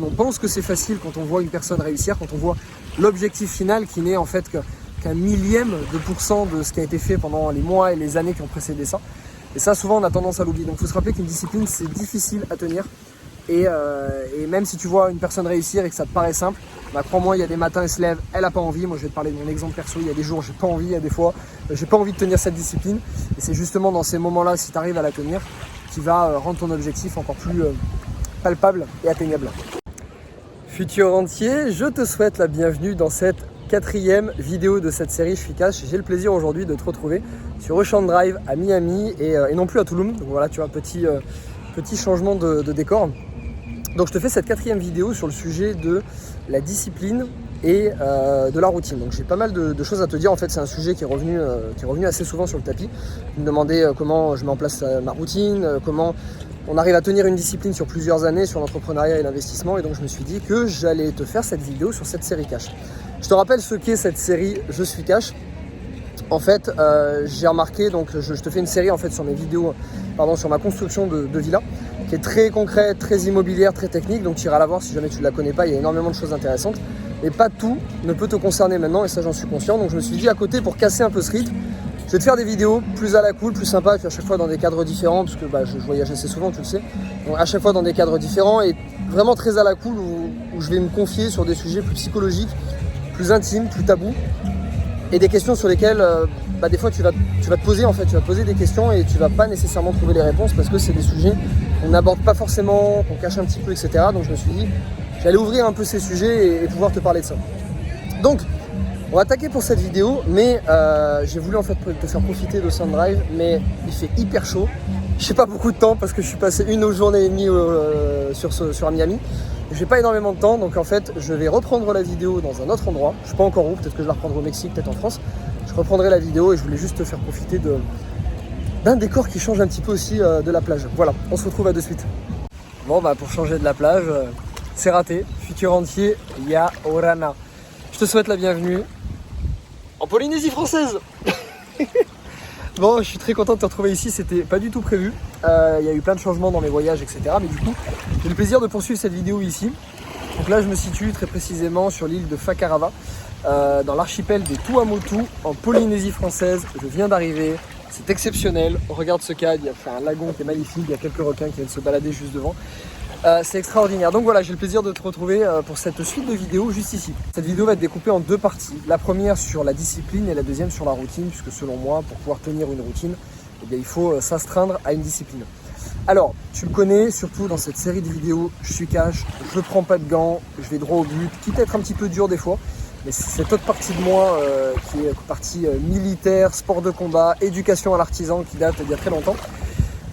On pense que c'est facile quand on voit une personne réussir, quand on voit l'objectif final qui n'est en fait qu'un millième de pourcent de ce qui a été fait pendant les mois et les années qui ont précédé ça. Et ça, souvent, on a tendance à l'oublier. Donc, il faut se rappeler qu'une discipline, c'est difficile à tenir. Et même si tu vois une personne réussir et que ça te paraît simple, bah, crois-moi, il y a des matins, elle se lève, elle n'a pas envie. Moi, je vais te parler de mon exemple perso. Il y a des jours, j'ai pas envie. Il y a des fois, j'ai pas envie de tenir cette discipline. Et c'est justement dans ces moments-là, si tu arrives à la tenir, qui va rendre ton objectif encore plus palpable et atteignable. Futur entier, je te souhaite la bienvenue dans cette 4e vidéo de cette série Je suis cash. J'ai le plaisir aujourd'hui de te retrouver sur Ocean Drive à Miami et non plus à Tulum. Donc voilà, tu vois, petit changement de décor. Donc je te fais cette 4e vidéo sur le sujet de la discipline et de la routine. Donc j'ai pas mal de choses à te dire. En fait, c'est un sujet qui est revenu assez souvent sur le tapis. Tu me demandais comment je mets en place ma routine, comment on arrive à tenir une discipline sur plusieurs années sur l'entrepreneuriat et l'investissement. Et donc je me suis dit que j'allais te faire cette vidéo sur cette série cash. Je te rappelle ce qu'est cette série Je suis cash. En fait, j'ai remarqué, donc je te fais une série en fait sur mes vidéos, sur ma construction de villa, qui est très concrète, très immobilière, très technique. Donc tu iras la voir si jamais tu ne la connais pas, il y a énormément de choses intéressantes. Mais pas tout ne peut te concerner maintenant et ça j'en suis conscient. Donc je me suis dit à côté, pour casser un peu ce rythme, je vais te faire des vidéos plus à la cool, plus sympa, et puis à chaque fois dans des cadres différents, parce que je voyage assez souvent, tu le sais. Donc à chaque fois dans des cadres différents et vraiment très à la cool où je vais me confier sur des sujets plus psychologiques, plus intimes, plus tabous. Et des questions sur lesquelles des fois tu vas te poser des questions et tu vas pas nécessairement trouver les réponses parce que c'est des sujets qu'on n'aborde pas forcément, qu'on cache un petit peu, etc. Donc je me suis dit, j'allais ouvrir un peu ces sujets et pouvoir te parler de ça. Donc, on va attaquer pour cette vidéo, mais j'ai voulu en fait te faire profiter de Ocean Drive, mais il fait hyper chaud. J'ai pas beaucoup de temps parce que je suis passé une journée et demie sur Miami. J'ai pas énormément de temps, donc en fait je vais reprendre la vidéo dans un autre endroit. Je sais pas encore où, peut-être que je la reprendrai au Mexique, peut-être en France. Je reprendrai la vidéo et je voulais juste te faire profiter d'un décor qui change un petit peu aussi de la plage. Voilà, on se retrouve à de suite. Bon pour changer de la plage, c'est raté. Futur entier, ya Orana. Je te souhaite la bienvenue en Polynésie française. Bon, je suis très content de te retrouver ici, c'était pas du tout prévu. Il y a eu plein de changements dans mes voyages, etc. Mais du coup, j'ai le plaisir de poursuivre cette vidéo ici. Donc là, je me situe très précisément sur l'île de Fakarava, dans l'archipel des Tuamotu, en Polynésie française. Je viens d'arriver, c'est exceptionnel. Regarde ce cadre, il y a un lagon qui est magnifique, il y a quelques requins qui viennent se balader juste devant. C'est extraordinaire. Donc voilà, j'ai le plaisir de te retrouver pour cette suite de vidéos juste ici. Cette vidéo va être découpée en 2 parties. La première sur la discipline et la deuxième sur la routine, puisque selon moi, pour pouvoir tenir une routine, il faut s'astreindre à une discipline. Alors, tu me connais, surtout dans cette série de vidéos, je suis cash, je ne prends pas de gants, je vais droit au but, quitte à être un petit peu dur des fois. Mais c'est cette autre partie de moi qui est partie militaire, sport de combat, éducation à l'artisan qui date d'il y a très longtemps.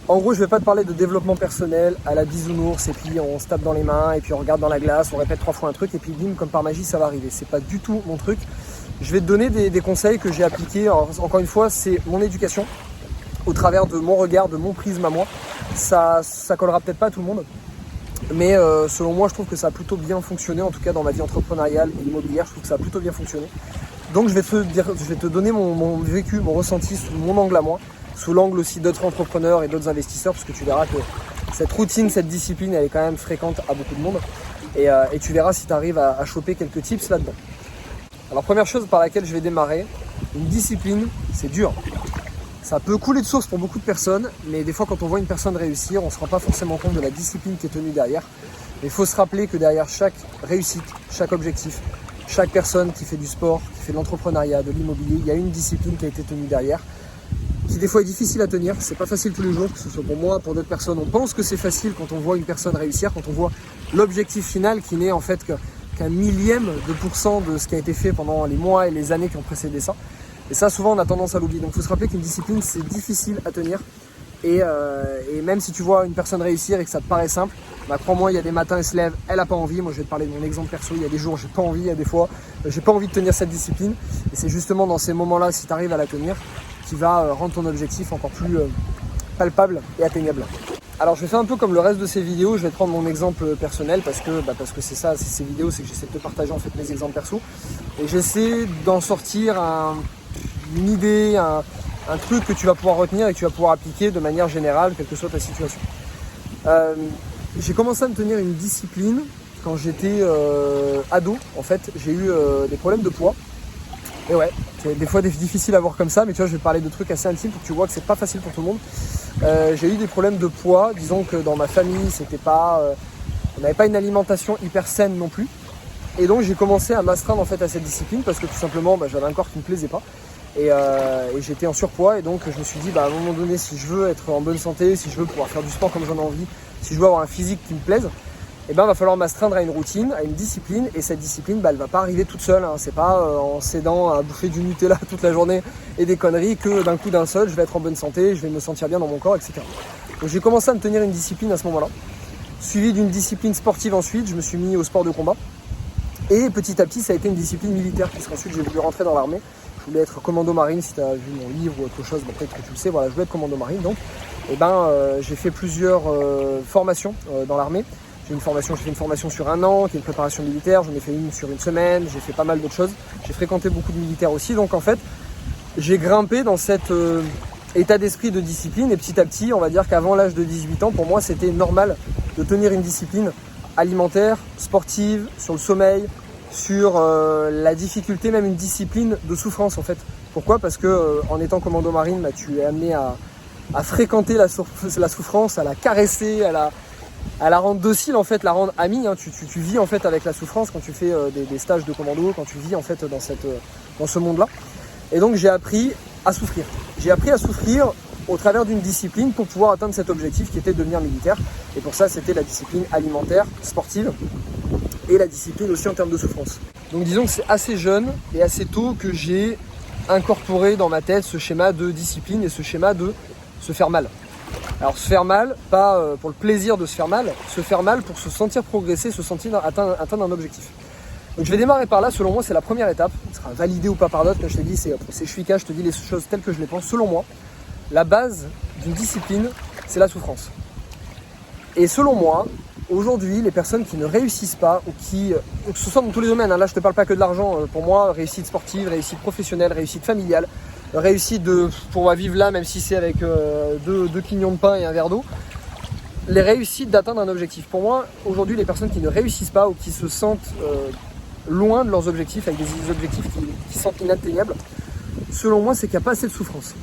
En gros, je vais pas te parler de développement personnel à la bisounours et puis on se tape dans les mains et puis on regarde dans la glace, on répète 3 fois un truc et puis bim, comme par magie, ça va arriver. C'est pas du tout mon truc. Je vais te donner des conseils que j'ai appliqués. Alors, encore une fois, c'est mon éducation au travers de mon regard, de mon prisme à moi. Ça collera peut-être pas à tout le monde, mais selon moi, je trouve que ça a plutôt bien fonctionné. En tout cas, dans ma vie entrepreneuriale et immobilière, je trouve que ça a plutôt bien fonctionné. Donc, je vais te donner mon vécu, mon ressenti sous mon angle à moi, sous l'angle aussi d'autres entrepreneurs et d'autres investisseurs, parce que tu verras que cette routine, cette discipline, elle est quand même fréquente à beaucoup de monde. Et tu verras si tu arrives à choper quelques tips là-dedans. Alors première chose par laquelle je vais démarrer, une discipline, c'est dur. Ça peut couler de source pour beaucoup de personnes, mais des fois quand on voit une personne réussir, on ne se rend pas forcément compte de la discipline qui est tenue derrière. Mais il faut se rappeler que derrière chaque réussite, chaque objectif, chaque personne qui fait du sport, qui fait de l'entrepreneuriat, de l'immobilier, il y a une discipline qui a été tenue derrière, qui des fois est difficile à tenir, c'est pas facile tous les jours, que ce soit pour moi, pour d'autres personnes. On pense que c'est facile quand on voit une personne réussir, quand on voit l'objectif final qui n'est en fait qu'un millième de pourcent de ce qui a été fait pendant les mois et les années qui ont précédé ça. Et ça, souvent, on a tendance à l'oublier. Donc il faut se rappeler qu'une discipline, c'est difficile à tenir. Et même si tu vois une personne réussir et que ça te paraît simple, crois-moi, il y a des matins, elle se lève, elle n'a pas envie. Moi, je vais te parler de mon exemple perso. Il y a des jours, j'ai pas envie. Il y a des fois, j'ai pas envie de tenir cette discipline. Et c'est justement dans ces moments-là, si tu arrives à la tenir, qui va rendre ton objectif encore plus palpable et atteignable. Alors je vais faire un peu comme le reste de ces vidéos, je vais te prendre mon exemple personnel parce que c'est ça, ces vidéos, c'est que j'essaie de te partager en fait mes exemples perso et j'essaie d'en sortir une idée, un truc que tu vas pouvoir retenir et que tu vas pouvoir appliquer de manière générale, quelle que soit ta situation. J'ai commencé à me tenir une discipline quand j'étais ado, en fait, j'ai eu des problèmes de poids. Et ouais, c'est des fois difficile à voir comme ça, mais tu vois, je vais parler de trucs assez intimes pour que tu vois que c'est pas facile pour tout le monde. J'ai eu des problèmes de poids, disons que dans ma famille, c'était pas, on n'avait pas une alimentation hyper saine non plus. Et donc j'ai commencé à m'astreindre en fait à cette discipline parce que tout simplement j'avais un corps qui me plaisait pas. Et j'étais en surpoids et donc je me suis dit à un moment donné, si je veux être en bonne santé, si je veux pouvoir faire du sport comme j'en ai envie, si je veux avoir un physique qui me plaise, va falloir m'astreindre à une routine, à une discipline, et cette discipline elle va pas arriver toute seule, hein. C'est pas en s'aidant à bouffer du Nutella toute la journée et des conneries que d'un coup d'un seul je vais être en bonne santé, je vais me sentir bien dans mon corps, etc. Donc j'ai commencé à me tenir une discipline à ce moment-là, suivi d'une discipline sportive ensuite, je me suis mis au sport de combat. Et petit à petit, ça a été une discipline militaire, puisqu'ensuite j'ai voulu rentrer dans l'armée. Je voulais être commando marine, si tu as vu mon livre ou autre chose, peut-être que tu le sais, voilà, je voulais être commando marine. Donc, j'ai fait plusieurs formations dans l'armée. J'ai fait une formation sur 1 an, qui est une préparation militaire, j'en ai fait une sur 1 semaine, j'ai fait pas mal d'autres choses. J'ai fréquenté beaucoup de militaires aussi, donc en fait, j'ai grimpé dans cet état d'esprit de discipline. Et petit à petit, on va dire qu'avant l'âge de 18 ans, pour moi, c'était normal de tenir une discipline alimentaire, sportive, sur le sommeil, sur la difficulté, même une discipline de souffrance en fait. Pourquoi ? Parce que en étant commando marine, tu es amené à fréquenter la souffrance, à la caresser, à la rendre docile en fait, la rendre amie. Hein. Tu vis en fait avec la souffrance quand tu fais des stages de commando, quand tu vis en fait dans ce monde-là. Et donc j'ai appris à souffrir. J'ai appris à souffrir au travers d'une discipline pour pouvoir atteindre cet objectif qui était de devenir militaire. Et pour ça, c'était la discipline alimentaire, sportive et la discipline aussi en termes de souffrance. Donc disons que c'est assez jeune et assez tôt que j'ai incorporé dans ma tête ce schéma de discipline et ce schéma de se faire mal. Alors se faire mal, pas pour le plaisir de se faire mal pour se sentir progresser, se sentir atteindre un objectif. Donc je vais démarrer par là, selon moi c'est la première étape, ça sera validé ou pas par d'autres, comme je t'ai dit, c'est Chouika, je te dis les choses telles que je les pense. Selon moi, la base d'une discipline, c'est la souffrance. Et selon moi, aujourd'hui, les personnes qui ne réussissent pas, ou que ce soit dans tous les domaines, hein, là je ne te parle pas que de l'argent, pour moi, réussite sportive, réussite professionnelle, réussite familiale, réussite pour vivre là, même si c'est avec deux quignons de pain et un verre d'eau, les réussites d'atteindre un objectif. Pour moi, aujourd'hui, les personnes qui ne réussissent pas ou qui se sentent loin de leurs objectifs, avec des objectifs qui sont inatteignables, selon moi, c'est qu'il n'y a pas assez de souffrance.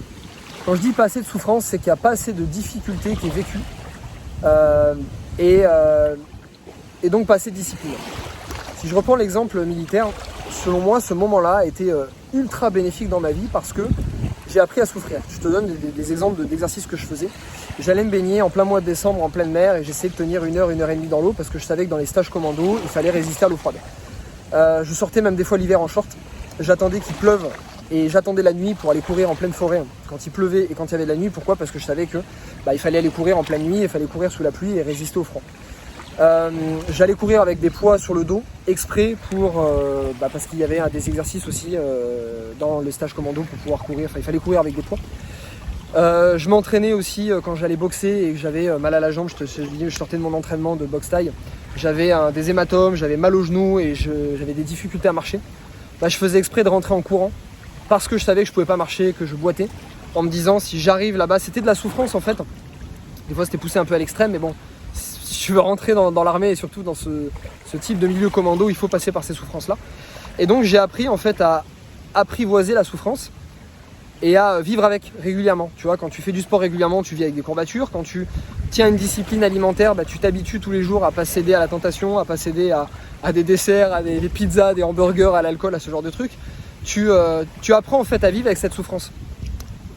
Quand je dis pas assez de souffrance, c'est qu'il n'y a pas assez de difficulté qui est vécue et donc pas assez de discipline. Si je reprends l'exemple militaire, selon moi, ce moment-là a été ultra bénéfique dans ma vie parce que j'ai appris à souffrir. Je te donne des exemples d'exercices que je faisais. J'allais me baigner en plein mois de décembre en pleine mer et j'essayais de tenir 1 heure, 1 heure et demie dans l'eau parce que je savais que dans les stages commando, il fallait résister à l'eau froide. Je sortais même des fois l'hiver en short. J'attendais qu'il pleuve. Et j'attendais la nuit pour aller courir en pleine forêt quand il pleuvait et quand il y avait de la nuit. Pourquoi ? Parce que je savais que il fallait aller courir en pleine nuit, il fallait courir sous la pluie et résister au froid. J'allais courir avec des poids sur le dos, exprès parce qu'il y avait des exercices aussi dans les stages commando pour pouvoir courir. Il fallait courir avec des poids. Je m'entraînais aussi quand j'allais boxer et que j'avais mal à la jambe. Je sortais de mon entraînement de boxe taille. J'avais des hématomes, j'avais mal aux genoux et j'avais des difficultés à marcher. Je faisais exprès de rentrer en courant. Parce que je savais que je pouvais pas marcher, que je boitais, en me disant si j'arrive là-bas, c'était de la souffrance en fait. Des fois c'était poussé un peu à l'extrême, mais bon, si tu veux rentrer dans l'armée et surtout dans ce type de milieu commando, il faut passer par ces souffrances-là. Et donc j'ai appris en fait à apprivoiser la souffrance et à vivre avec régulièrement. Tu vois, quand tu fais du sport régulièrement, tu vis avec des courbatures. Quand tu tiens une discipline alimentaire, tu t'habitues tous les jours à pas céder à la tentation, à pas céder à des desserts, à des pizzas, des hamburgers, à l'alcool, à ce genre de trucs. Tu apprends en fait à vivre avec cette souffrance.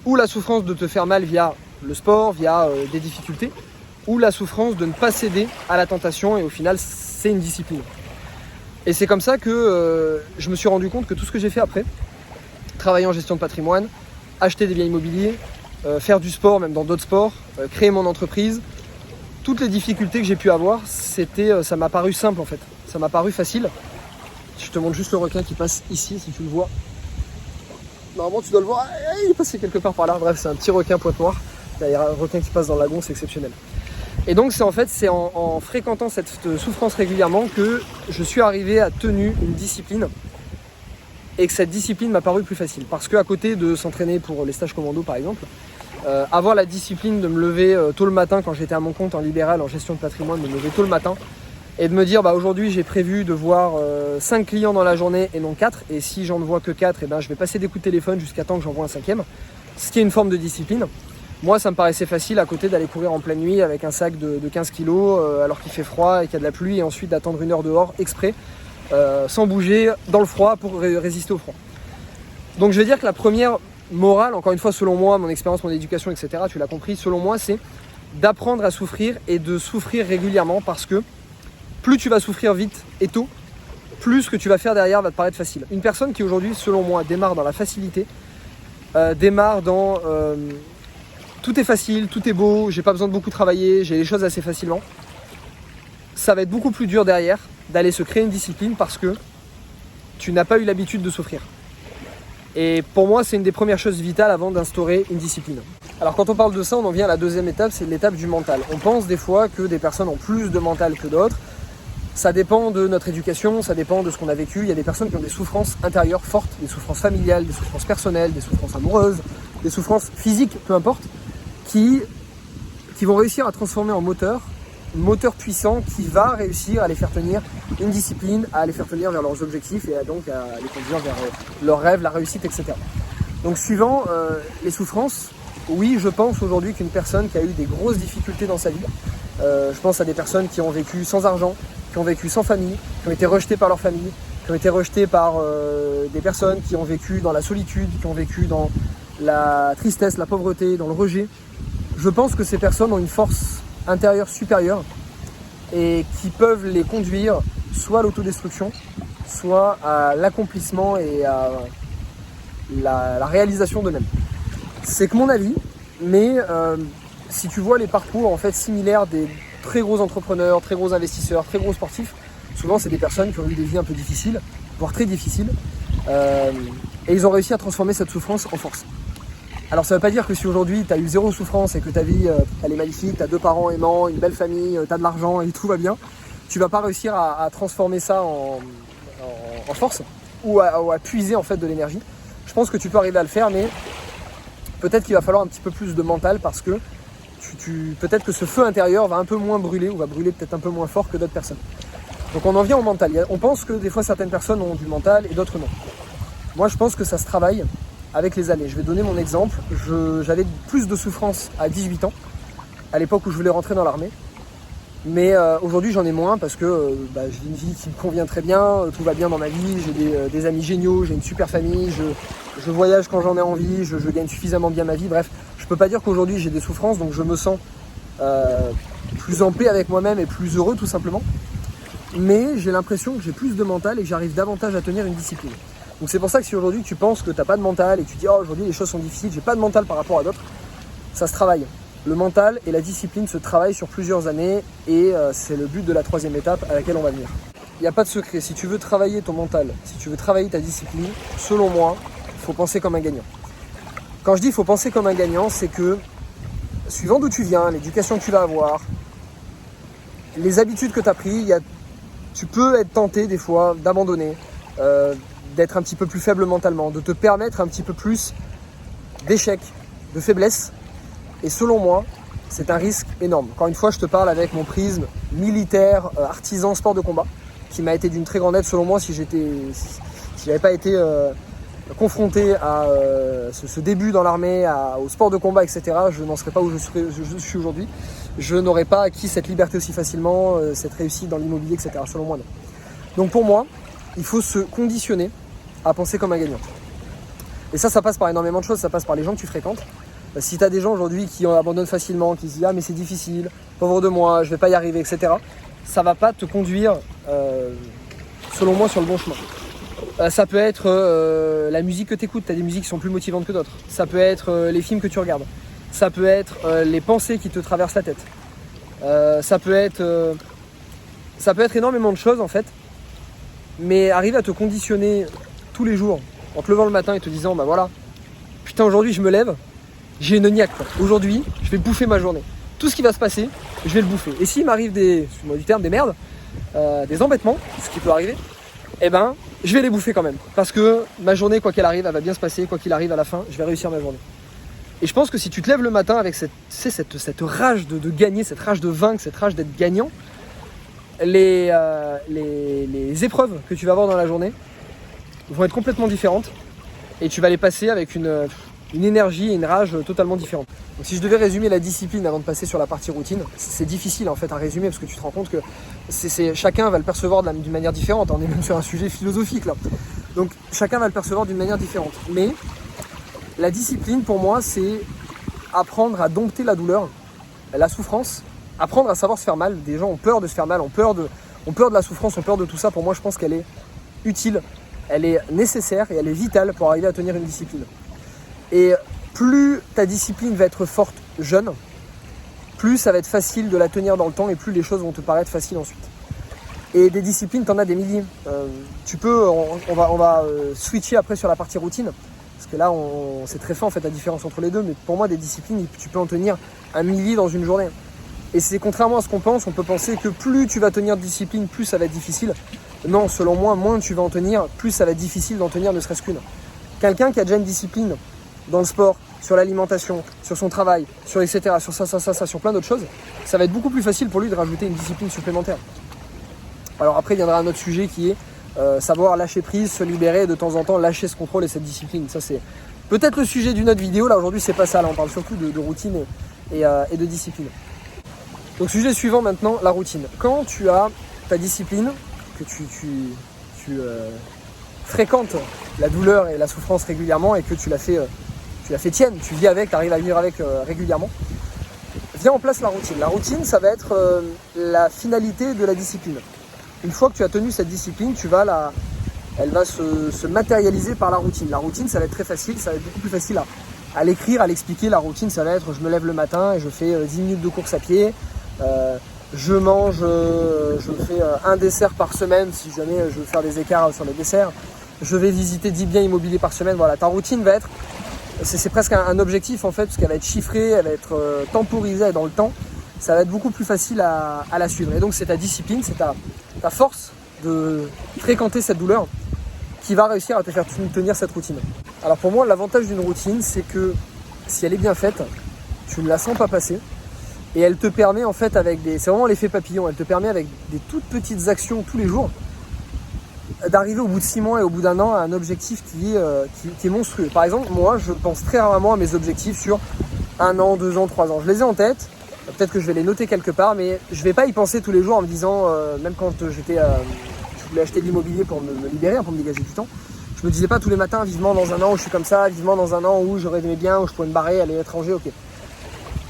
Ou la souffrance de te faire mal via le sport, via des difficultés, ou la souffrance de ne pas céder à la tentation et au final c'est une discipline. Et c'est comme ça que je me suis rendu compte que tout ce que j'ai fait après, travailler en gestion de patrimoine, acheter des biens immobiliers, faire du sport même dans d'autres sports, créer mon entreprise, toutes les difficultés que j'ai pu avoir, ça m'a paru simple en fait, ça m'a paru facile. Je te montre juste le requin qui passe ici, si tu le vois. Normalement, tu dois le voir. Il est passé quelque part par là. Bref, c'est un petit requin pointe noire. Il y a un requin qui passe dans le lagon, c'est exceptionnel. Et donc, c'est en fréquentant cette souffrance régulièrement que je suis arrivé à tenir une discipline et que cette discipline m'a paru plus facile. Parce qu'à côté de s'entraîner pour les stages commando, par exemple, avoir la discipline de me lever tôt le matin quand j'étais à mon compte en libéral, en gestion de patrimoine, de me lever tôt le matin, et de me dire aujourd'hui j'ai prévu de voir 5 clients dans la journée et non 4, et si j'en vois que 4, et ben, je vais passer des coups de téléphone jusqu'à temps que j'en vois un 5e, ce qui est une forme de discipline. Moi ça me paraissait facile à côté d'aller courir en pleine nuit avec un sac de 15 kg alors qu'il fait froid et qu'il y a de la pluie, et ensuite d'attendre 1 heure dehors exprès sans bouger dans le froid pour résister au froid. Donc je vais dire que la première morale, encore une fois selon moi, mon expérience, mon éducation, etc., tu l'as compris, selon moi c'est d'apprendre à souffrir et de souffrir régulièrement, parce que plus tu vas souffrir vite et tôt, plus ce que tu vas faire derrière va te paraître facile. Une personne qui aujourd'hui, selon moi, démarre dans la facilité, démarre dans tout est facile, tout est beau, j'ai pas besoin de beaucoup travailler, j'ai les choses assez facilement, ça va être beaucoup plus dur derrière d'aller se créer une discipline parce que tu n'as pas eu l'habitude de souffrir. Et pour moi, c'est une des premières choses vitales avant d'instaurer une discipline. Alors quand on parle de ça, on en vient à la deuxième étape, c'est l'étape du mental. On pense des fois que des personnes ont plus de mental que d'autres. Ça dépend de notre éducation, ça dépend de ce qu'on a vécu. Il y a des personnes qui ont des souffrances intérieures fortes, des souffrances familiales, des souffrances personnelles, des souffrances amoureuses, des souffrances physiques, peu importe, qui vont réussir à transformer en moteur puissant qui va réussir à les faire tenir une discipline, à les faire tenir vers leurs objectifs et donc à les conduire vers leurs rêves, la réussite, etc. Donc suivant les souffrances, oui, je pense aujourd'hui qu'une personne qui a eu des grosses difficultés dans sa vie, je pense à des personnes qui ont vécu sans argent, qui ont vécu sans famille, qui ont été rejetées par leur famille, qui ont été rejetées par des personnes qui ont vécu dans la solitude, qui ont vécu dans la tristesse, la pauvreté, dans le rejet. Je pense que ces personnes ont une force intérieure supérieure et qui peuvent les conduire soit à l'autodestruction, soit à l'accomplissement et à la réalisation d'eux-mêmes. C'est que mon avis, mais si tu vois les parcours en fait similaires des très gros entrepreneurs, très gros investisseurs, très gros sportifs, souvent c'est des personnes qui ont eu des vies un peu difficiles, voire très difficiles, et ils ont réussi à transformer cette souffrance en force. Alors ça veut pas dire que si aujourd'hui tu as eu zéro souffrance et que ta vie elle est magnifique, tu as 2 parents aimants, une belle famille, tu as de l'argent et tout va bien, tu vas pas réussir à transformer ça en force ou à puiser en fait de l'énergie. Je pense que tu peux arriver à le faire, mais peut-être qu'il va falloir un petit peu plus de mental, parce que peut-être que ce feu intérieur va un peu moins brûler, ou va brûler peut-être un peu moins fort que d'autres personnes. Donc on en vient au mental. On pense que des fois certaines personnes ont du mental et d'autres non. Moi je pense que ça se travaille avec les années. Je vais donner mon exemple. J'avais plus de souffrance à 18 ans, à l'époque où je voulais rentrer dans l'armée. Mais aujourd'hui j'en ai moins parce que j'ai une vie qui me convient très bien, tout va bien dans ma vie, j'ai des amis géniaux, j'ai une super famille, je voyage quand j'en ai envie, je gagne suffisamment bien ma vie. Bref, je peux pas dire qu'aujourd'hui j'ai des souffrances, donc je me sens plus en paix avec moi-même et plus heureux tout simplement. Mais j'ai l'impression que j'ai plus de mental et que j'arrive davantage à tenir une discipline. Donc c'est pour ça que si aujourd'hui tu penses que tu n'as pas de mental et que tu dis aujourd'hui les choses sont difficiles, j'ai pas de mental par rapport à d'autres, ça se travaille. Le mental et la discipline se travaillent sur plusieurs années et c'est le but de la 3e étape à laquelle on va venir. Il n'y a pas de secret, si tu veux travailler ton mental, si tu veux travailler ta discipline, selon moi, il faut penser comme un gagnant. Quand je dis il faut penser comme un gagnant, c'est que suivant d'où tu viens, l'éducation que tu vas avoir, les habitudes que tu as prises, tu peux être tenté des fois d'abandonner, d'être un petit peu plus faible mentalement, de te permettre un petit peu plus d'échecs, de faiblesse. Et selon moi, c'est un risque énorme. Encore une fois, je te parle avec mon prisme militaire, artisan, sport de combat, qui m'a été d'une très grande aide selon moi. Si j'avais pas été confronté à ce début dans l'armée, au sport de combat, etc., je n'en serais pas où je suis aujourd'hui. Je n'aurais pas acquis cette liberté aussi facilement, cette réussite dans l'immobilier, etc. Selon moi, non. Donc pour moi, il faut se conditionner à penser comme un gagnant. Et ça passe par énormément de choses, ça passe par les gens que tu fréquentes. Si tu as des gens aujourd'hui qui abandonnent facilement, qui se disent « Ah mais c'est difficile, pauvre de moi, je vais pas y arriver, etc. » Ça va pas te conduire, selon moi, sur le bon chemin. Ça peut être la musique que tu écoutes, tu as des musiques qui sont plus motivantes que d'autres. Ça peut être les films que tu regardes. Ça peut être les pensées qui te traversent la tête. Ça peut être énormément de choses en fait. Mais arrive à te conditionner tous les jours en te levant le matin et te disant bah voilà, putain aujourd'hui je me lève, j'ai une niaque quoi. Aujourd'hui je vais bouffer ma journée. Tout ce qui va se passer, je vais le bouffer. Et s'il m'arrive excuse-moi du terme, des merdes, des embêtements, ce qui peut arriver, eh ben je vais les bouffer quand même. Parce que ma journée, quoi qu'elle arrive, elle va bien se passer, quoi qu'il arrive à la fin, je vais réussir ma journée. Et je pense que si tu te lèves le matin avec cette rage de gagner, cette rage de vaincre, cette rage d'être gagnant, les épreuves que tu vas avoir dans la journée vont être complètement différentes et tu vas les passer avec une énergie et une rage totalement différentes. Donc si je devais résumer la discipline avant de passer sur la partie routine, c'est difficile en fait à résumer parce que tu te rends compte que chacun va le percevoir d'une manière différente. On est même sur un sujet philosophique là. Donc chacun va le percevoir d'une manière différente. Mais la discipline pour moi c'est apprendre à dompter la douleur, la souffrance, apprendre à savoir se faire mal. Des gens ont peur de se faire mal, ont peur de la souffrance, ont peur de tout ça. Pour moi je pense qu'elle est utile, elle est nécessaire et elle est vitale pour arriver à tenir une discipline. Et plus ta discipline va être forte jeune, plus ça va être facile de la tenir dans le temps et plus les choses vont te paraître faciles ensuite. Et des disciplines, t'en as des milliers. On va switcher après sur la partie routine, parce que là c'est très fin en fait la différence entre les deux, mais pour moi des disciplines, tu peux en tenir un millier dans une journée. Et c'est contrairement à ce qu'on pense, on peut penser que plus tu vas tenir de discipline, plus ça va être difficile. Non, selon moi, moins tu vas en tenir, plus ça va être difficile d'en tenir ne serait-ce qu'une. Quelqu'un qui a déjà une discipline dans le sport, sur l'alimentation, sur son travail, sur etc., sur ça, sur plein d'autres choses, ça va être beaucoup plus facile pour lui de rajouter une discipline supplémentaire. Alors après, il viendra un autre sujet qui est savoir lâcher prise, se libérer, de temps en temps lâcher ce contrôle et cette discipline. Ça c'est peut-être le sujet d'une autre vidéo, là aujourd'hui c'est pas ça, là on parle surtout de routine et de discipline. Donc sujet suivant maintenant, la routine. Quand tu as ta discipline, que tu fréquentes la douleur et la souffrance régulièrement et que tu la fais tienne, tu vis avec, tu arrives à vivre avec régulièrement, vient en place la routine. La routine, ça va être la finalité de la discipline. Une fois que tu as tenu cette discipline, elle va se matérialiser par la routine. La routine, ça va être très facile, ça va être beaucoup plus facile à l'écrire, à l'expliquer. La routine, ça va être je me lève le matin et je fais 10 minutes de course à pied, je fais un dessert par semaine si jamais je veux faire des écarts sur les desserts, je vais visiter 10 biens immobiliers par semaine. Voilà, ta routine va être, c'est presque un objectif en fait, parce qu'elle va être chiffrée, elle va être temporisée dans le temps. Ça va être beaucoup plus facile à la suivre. Et donc c'est ta discipline, c'est ta force de fréquenter cette douleur qui va réussir à te faire tenir cette routine. Alors pour moi, l'avantage d'une routine, c'est que si elle est bien faite, tu ne la sens pas passer. Et elle te permet en fait c'est vraiment l'effet papillon, elle te permet avec des toutes petites actions tous les jours d'arriver au bout de 6 mois et au bout d'un an à un objectif qui est monstrueux. Par exemple, moi je pense très rarement à mes objectifs sur 1 an, 2 ans, 3 ans. Je les ai en tête, peut-être que je vais les noter quelque part, mais je ne vais pas y penser tous les jours en me disant, même quand je voulais acheter de l'immobilier pour me libérer, pour me dégager du temps, je me disais pas tous les matins vivement dans un an où je suis comme ça, vivement dans un an où j'aurais mes biens, où je pourrais me barrer, aller à l'étranger, ok.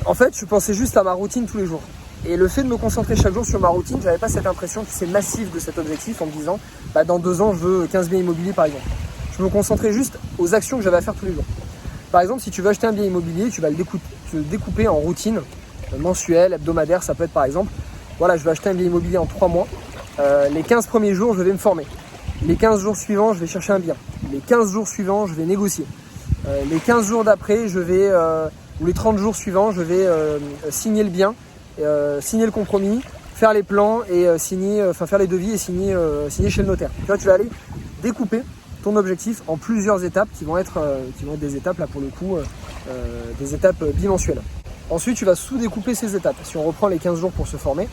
En fait, je pensais juste à ma routine tous les jours. Et le fait de me concentrer chaque jour sur ma routine, j'avais pas cette impression qui c'est massif de cet objectif en me disant dans 2 ans je veux 15 biens immobiliers par exemple. Je me concentrais juste aux actions que j'avais à faire tous les jours. Par exemple, si tu veux acheter un bien immobilier, tu vas le découper en routine mensuelle, hebdomadaire, ça peut être par exemple, voilà, je vais acheter un bien immobilier en 3 mois. Les 15 premiers jours, je vais me former. Les 15 jours suivants, je vais chercher un bien. Les 15 jours suivants, je vais négocier. Les 15 jours d'après, ou les 30 jours suivants, je vais signer le bien, signer le compromis, faire les plans et faire les devis et signer chez le notaire. Tu vois, tu vas aller découper ton objectif en plusieurs étapes qui vont être des étapes là pour le coup, des étapes bimensuelles. Ensuite, tu vas sous-découper ces étapes. Si on reprend les 15 jours pour se former,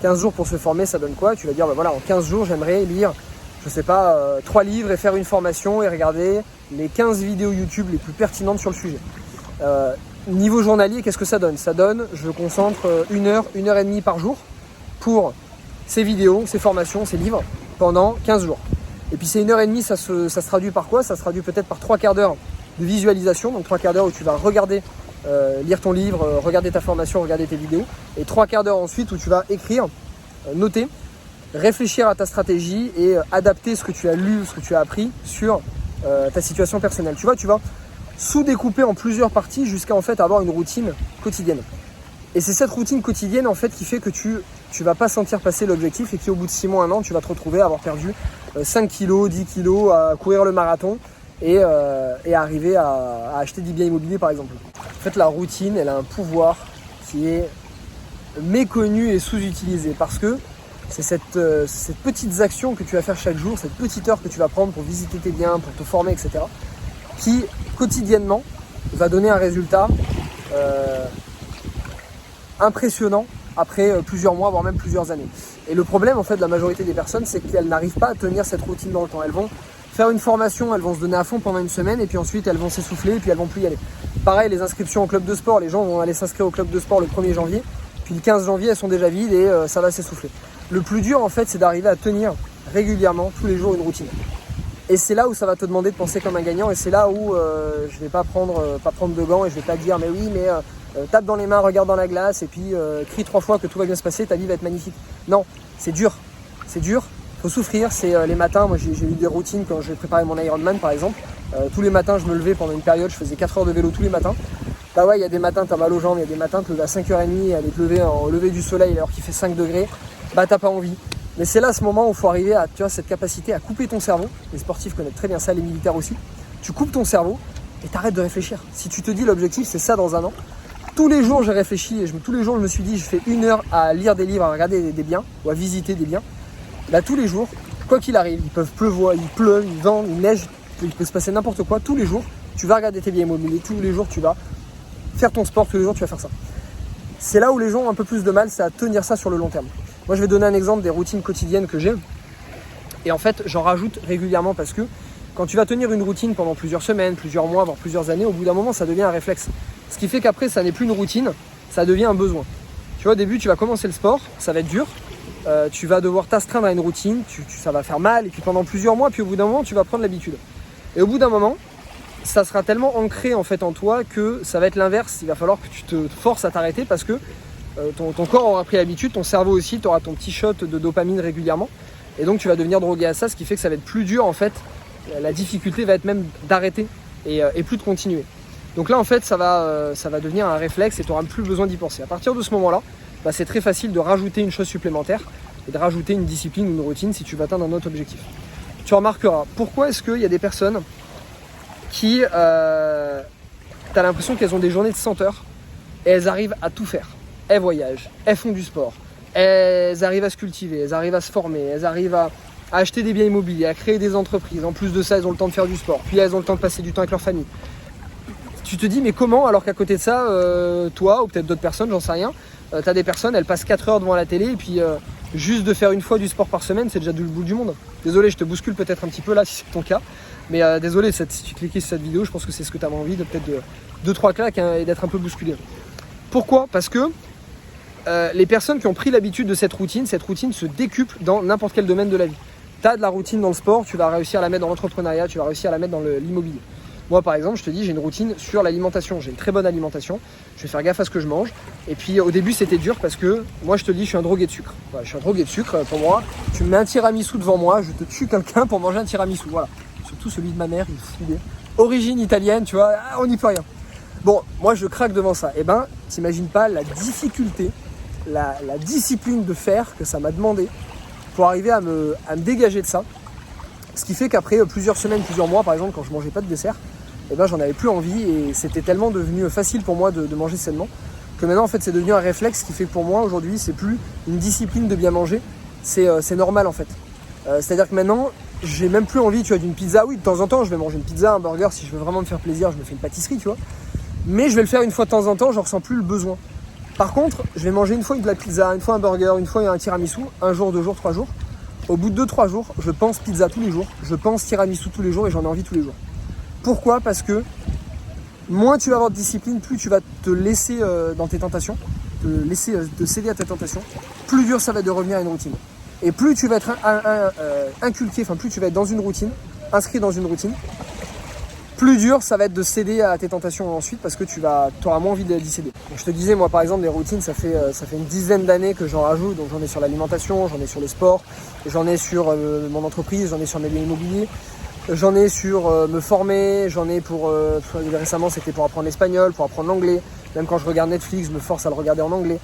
15 jours pour se former, ça donne quoi? Tu vas dire, voilà, en 15 jours, j'aimerais lire, 3 livres et faire une formation et regarder les 15 vidéos YouTube les plus pertinentes sur le sujet. Niveau journalier, qu'est-ce que ça donne? Ça donne, je concentre 1 heure, 1 heure et demie par jour pour ces vidéos, ces formations, ces livres pendant 15 jours. Et puis ces 1 heure et demie, ça se traduit par quoi? Ça se traduit peut-être par 3 quarts d'heure de visualisation, donc 3 quarts d'heure où tu vas regarder, lire ton livre, regarder ta formation, regarder tes vidéos, et 3 quarts d'heure ensuite où tu vas écrire, noter, réfléchir à ta stratégie et adapter ce que tu as lu, ce que tu as appris sur ta situation personnelle. Tu vas sous-découper en plusieurs parties jusqu'à en fait avoir une routine quotidienne. Et c'est cette routine quotidienne en fait qui fait que tu vas pas sentir passer l'objectif et qu'au bout de 6 mois, 1 an, tu vas te retrouver à avoir perdu 5 kilos, 10 kilos, à courir le marathon et arriver à acheter des biens immobiliers par exemple. En fait, la routine, elle a un pouvoir qui est méconnu et sous-utilisé parce que c'est cette petites actions que tu vas faire chaque jour, cette petite heure que tu vas prendre pour visiter tes biens, pour te former, etc. qui quotidiennement va donner un résultat impressionnant après plusieurs mois, voire même plusieurs années. Et le problème en fait de la majorité des personnes, c'est qu'elles n'arrivent pas à tenir cette routine dans le temps. Elles vont faire une formation, elles vont se donner à fond pendant une semaine et puis ensuite elles vont s'essouffler et puis elles vont plus y aller. Pareil, les inscriptions au club de sport, les gens vont aller s'inscrire au club de sport le 1er janvier, puis le 15 janvier elles sont déjà vides et ça va s'essouffler. Le plus dur en fait, c'est d'arriver à tenir régulièrement tous les jours une routine. Et c'est là où ça va te demander de penser comme un gagnant et c'est là où je vais pas prendre de gants et je vais pas te dire mais oui mais tape dans les mains, regarde dans la glace et puis crie 3 fois que tout va bien se passer, ta vie va être magnifique. Non, c'est dur, faut souffrir, c'est les matins, moi j'ai eu des routines quand j'ai préparé mon Ironman par exemple, tous les matins je me levais pendant une période, je faisais 4 heures de vélo tous les matins. Bah ouais, il y a des matins t'as mal aux jambes, il y a des matins te lever à 5h30 et aller te lever en lever du soleil alors qu'il fait 5 degrés, bah t'as pas envie. Mais c'est là ce moment où il faut arriver à, tu vois, cette capacité à couper ton cerveau. Les sportifs connaissent très bien ça, les militaires aussi. Tu coupes ton cerveau et t'arrêtes de réfléchir. Si tu te dis l'objectif c'est ça dans un an, tous les jours j'ai réfléchi et tous les jours je me suis dit je fais 1 heure à lire des livres, à regarder des biens ou à visiter des biens. Là tous les jours, quoi qu'il arrive, il peut pleuvoir, il pleut, il vente, il neige, il peut se passer n'importe quoi. Tous les jours, tu vas regarder tes biens immobiliers, tous les jours tu vas faire ton sport, tous les jours tu vas faire ça. C'est là où les gens ont un peu plus de mal, c'est à tenir ça sur le long terme. Moi je vais donner un exemple des routines quotidiennes que j'ai. Et en fait j'en rajoute régulièrement parce que quand tu vas tenir une routine pendant plusieurs semaines, plusieurs mois, voire plusieurs années, au bout d'un moment ça devient un réflexe. Ce qui fait qu'après ça n'est plus une routine, ça devient un besoin. Tu vois au début tu vas commencer le sport, ça va être dur, tu vas devoir t'astreindre à une routine, ça va faire mal et puis pendant plusieurs mois, puis au bout d'un moment tu vas prendre l'habitude. Et au bout d'un moment, ça sera tellement ancré en fait en toi que ça va être l'inverse, il va falloir que tu te forces à t'arrêter parce que ton corps aura pris l'habitude, ton cerveau aussi, tu auras ton petit shot de dopamine régulièrement et donc tu vas devenir drogué à ça, ce qui fait que ça va être plus dur en fait, la difficulté va être même d'arrêter et plus de continuer. Donc là en fait ça va devenir un réflexe et tu n'auras plus besoin d'y penser. À partir de ce moment-là, bah, c'est très facile de rajouter une chose supplémentaire et de rajouter une discipline ou une routine si tu veux atteindre un autre objectif. Tu remarqueras, pourquoi est-ce qu'il y a des personnes qui, tu as l'impression qu'elles ont des journées de 100 heures et elles arrivent à tout faire. Elles voyagent, elles font du sport, elles arrivent à se cultiver, elles arrivent à se former, elles arrivent à acheter des biens immobiliers, à créer des entreprises. En plus de ça, elles ont le temps de faire du sport, puis elles ont le temps de passer du temps avec leur famille. Tu te dis, mais comment, alors qu'à côté de ça, toi ou peut-être d'autres personnes, j'en sais rien, tu as des personnes, elles passent 4 heures devant la télé et puis juste de faire une fois du sport par semaine, c'est déjà du bout du monde. Désolé, je te bouscule peut-être un petit peu là si c'est ton cas, mais désolé si tu cliquais sur cette vidéo, je pense que c'est ce que tu avais envie, de peut-être de 2-3 claques hein, et d'être un peu bousculé. Pourquoi ? Parce que les personnes qui ont pris l'habitude de cette routine se décuple dans n'importe quel domaine de la vie. Tu as de la routine dans le sport, tu vas réussir à la mettre dans l'entrepreneuriat, tu vas réussir à la mettre dans l'immobilier. Moi par exemple, je te dis, j'ai une routine sur l'alimentation, j'ai une très bonne alimentation, je vais faire gaffe à ce que je mange. Et puis au début c'était dur parce que moi je te dis, je suis un drogué de sucre. Voilà, je suis un drogué de sucre, pour moi, tu me mets un tiramisu devant moi, je te tue quelqu'un pour manger un tiramisu, voilà. Surtout celui de ma mère, il est fou. Origine italienne, tu vois, on n'y peut rien. Bon, moi je craque devant ça. Et ben, t'imagines pas la difficulté, la discipline de fer que ça m'a demandé pour arriver à me dégager de ça. Ce qui fait qu'après plusieurs semaines, plusieurs mois, par exemple, quand je mangeais pas de dessert, et ben j'en avais plus envie et c'était tellement devenu facile pour moi de manger sainement que maintenant en fait c'est devenu un réflexe qui fait que pour moi aujourd'hui c'est plus une discipline de bien manger, c'est normal en fait. C'est-à-dire que maintenant j'ai même plus envie, tu vois, d'une pizza. Oui, de temps en temps je vais manger une pizza, un burger, si je veux vraiment me faire plaisir, je me fais une pâtisserie, tu vois. Mais je vais le faire une fois de temps en temps, je ressens plus le besoin. Par contre, je vais manger une fois de la pizza, une fois un burger, une fois un tiramisu, un jour, 2 jours, 3 jours. Au bout de 2-3 jours, je pense pizza tous les jours, je pense tiramisu tous les jours et j'en ai envie tous les jours. Pourquoi ? Parce que moins tu vas avoir de discipline, plus tu vas te laisser dans tes tentations, te céder à tes tentations, plus dur ça va être de revenir à une routine. Et plus tu vas être inculqué, enfin plus tu vas être dans une routine, inscrit dans une routine, plus dur ça va être de céder à tes tentations ensuite parce que tu auras moins envie d'y céder. Donc, je te disais, moi par exemple, des routines, ça fait une dizaine d'années que j'en rajoute, donc j'en ai sur l'alimentation, j'en ai sur le sport, j'en ai sur mon entreprise, j'en ai sur mes biens immobiliers. J'en ai sur me former, j'en ai pour récemment c'était pour apprendre l'espagnol, pour apprendre l'anglais. Même quand je regarde Netflix, je me force à le regarder en anglais.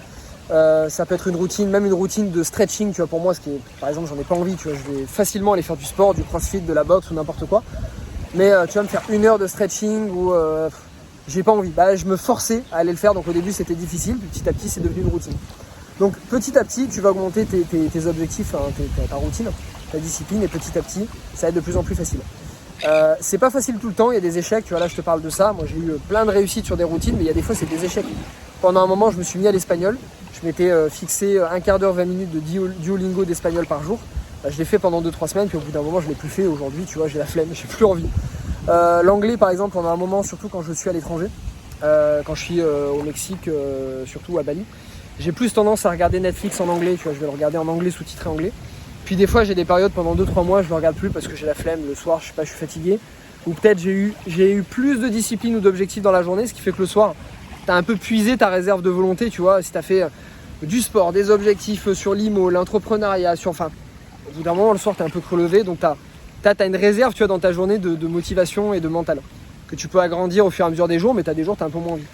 Ça peut être une routine, même une routine de stretching, tu vois, pour moi, ce qui est, par exemple, j'en ai pas envie, tu vois, je vais facilement aller faire du sport, du crossfit, de la boxe ou n'importe quoi. Mais tu vas me faire 1 heure de stretching ou j'ai pas envie. Bah, je me forçais à aller le faire, donc au début c'était difficile, puis petit à petit c'est devenu une routine. Donc petit à petit, tu vas augmenter tes objectifs, hein, ta routine, ta discipline, et petit à petit, ça va être de plus en plus facile. C'est pas facile tout le temps, il y a des échecs, tu vois, là je te parle de ça. Moi j'ai eu plein de réussites sur des routines, mais il y a des fois c'est des échecs. Pendant un moment, je me suis mis à l'espagnol, je m'étais fixé un quart d'heure, 20 minutes de Duolingo d'espagnol par jour. Je l'ai fait pendant 2-3 semaines, puis au bout d'un moment je l'ai plus fait. Aujourd'hui, tu vois, j'ai la flemme, j'ai plus envie. L'anglais par exemple, pendant un moment, surtout quand je suis à l'étranger, quand je suis au Mexique, surtout à Bali, j'ai plus tendance à regarder Netflix en anglais, tu vois, je vais le regarder en anglais sous-titré anglais. Puis des fois j'ai des périodes pendant 2-3 mois, je le regarde plus parce que j'ai la flemme le soir, je sais pas, je suis fatigué. Ou peut-être j'ai eu plus de discipline ou d'objectifs dans la journée, ce qui fait que le soir, tu as un peu puisé ta réserve de volonté, tu vois, si tu as fait du sport, des objectifs sur l'IMO, l'entrepreneuriat, enfin, au bout d'un moment, le soir, tu es un peu crevé, donc tu as une réserve, tu vois, dans ta journée de motivation et de mental, que tu peux agrandir au fur et à mesure des jours, mais tu as des jours, tu as un peu moins envie.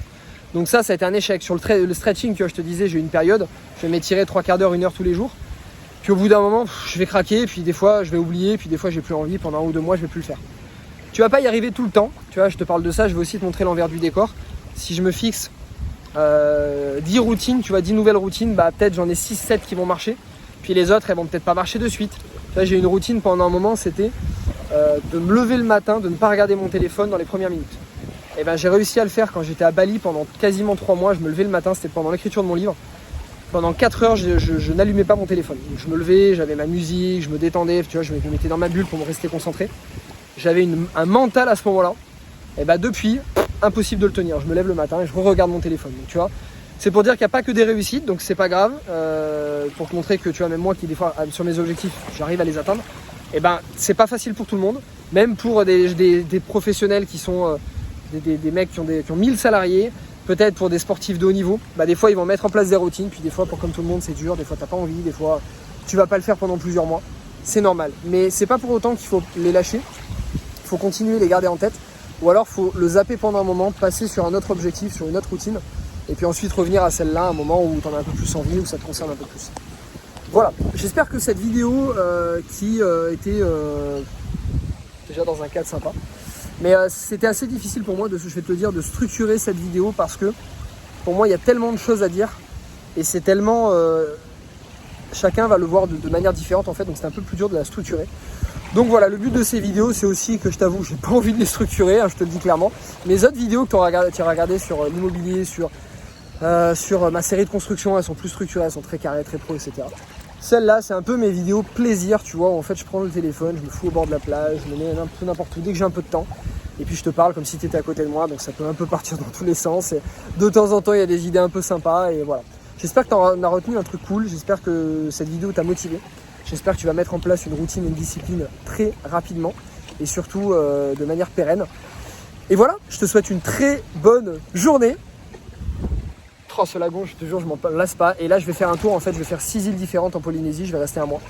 Donc ça a été un échec. Sur le stretching, tu vois, je te disais, j'ai eu une période, je vais m'étirer 3 quarts d'heure, 1 heure tous les jours, puis au bout d'un moment, je vais craquer, puis des fois, je vais oublier, puis des fois, j'ai plus envie, pendant 1 ou 2 mois, je vais plus le faire. Tu vas pas y arriver tout le temps, tu vois, je te parle de ça, je vais aussi te montrer l'envers du décor. Si je me fixe 10 routines, tu vois, 10 nouvelles routines, bah peut-être j'en ai 6-7 qui vont marcher, puis les autres, elles vont peut-être pas marcher de suite. Là, j'ai une routine pendant un moment, c'était de me lever le matin, de ne pas regarder mon téléphone dans les premières minutes. Et ben j'ai réussi à le faire quand j'étais à Bali pendant quasiment 3 mois. Je me levais le matin, c'était pendant l'écriture de mon livre. Pendant 4 heures, je n'allumais pas mon téléphone. Donc, je me levais, j'avais ma musique, je me détendais, tu vois, je me mettais dans ma bulle pour me rester concentré. J'avais un mental à ce moment-là. Et bah depuis, impossible de le tenir. Je me lève le matin et je regarde mon téléphone. Donc, tu vois, c'est pour dire qu'il n'y a pas que des réussites, donc c'est pas grave. Pour te montrer que tu vois, même moi qui des fois sur mes objectifs, j'arrive à les atteindre. Et ben c'est pas facile pour tout le monde, même pour des professionnels qui sont des mecs qui ont 1000 salariés, peut-être pour des sportifs de haut niveau, bah des fois ils vont mettre en place des routines, puis des fois pour comme tout le monde c'est dur, des fois t'as pas envie, des fois tu vas pas le faire pendant plusieurs mois, c'est normal. Mais c'est pas pour autant qu'il faut les lâcher, il faut continuer, les garder en tête, ou alors faut le zapper pendant un moment, passer sur un autre objectif, sur une autre routine, et puis ensuite revenir à celle-là à un moment où t'en as un peu plus envie, où ça te concerne un peu plus. Voilà, j'espère que cette vidéo qui était déjà dans un cadre sympa, mais c'était assez difficile pour moi, je vais te le dire, de structurer cette vidéo parce que pour moi il y a tellement de choses à dire et c'est tellement... chacun va le voir de manière différente en fait, donc c'est un peu plus dur de la structurer. Donc voilà, le but de ces vidéos c'est aussi que je t'avoue, j'ai pas envie de les structurer, hein, je te le dis clairement. Mes autres vidéos que tu as regardées sur l'immobilier, sur ma série de construction, elles sont plus structurées, elles sont très carrées, très pro, etc. Celle-là, c'est un peu mes vidéos plaisir, tu vois, où en fait je prends le téléphone, je me fous au bord de la plage, je me mets un peu n'importe où dès que j'ai un peu de temps. Et puis je te parle comme si tu étais à côté de moi, donc ça peut un peu partir dans tous les sens. Et de temps en temps, il y a des idées un peu sympas et voilà. J'espère que tu en as retenu un truc cool, j'espère que cette vidéo t'a motivé. J'espère que tu vas mettre en place une routine et une discipline très rapidement et surtout de manière pérenne. Et voilà, je te souhaite une très bonne journée. Oh, ce lagon, je te jure, je m'en lasse pas. Et là, je vais faire un tour, en fait, je vais faire 6 îles différentes en Polynésie, je vais rester un mois.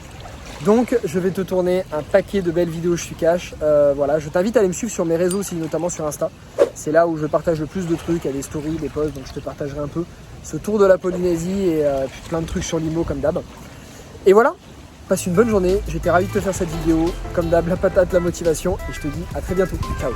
Donc, je vais te tourner un paquet de belles vidéos Je suis cash. Voilà, je t'invite à aller me suivre sur mes réseaux aussi, notamment sur Insta. C'est là où je partage le plus de trucs, il y a des stories, des posts, donc je te partagerai un peu ce tour de la Polynésie et puis plein de trucs sur l'IMO comme d'hab. Et voilà, passe une bonne journée, j'étais ravi de te faire cette vidéo. Comme d'hab, la patate, la motivation, et je te dis à très bientôt. Ciao.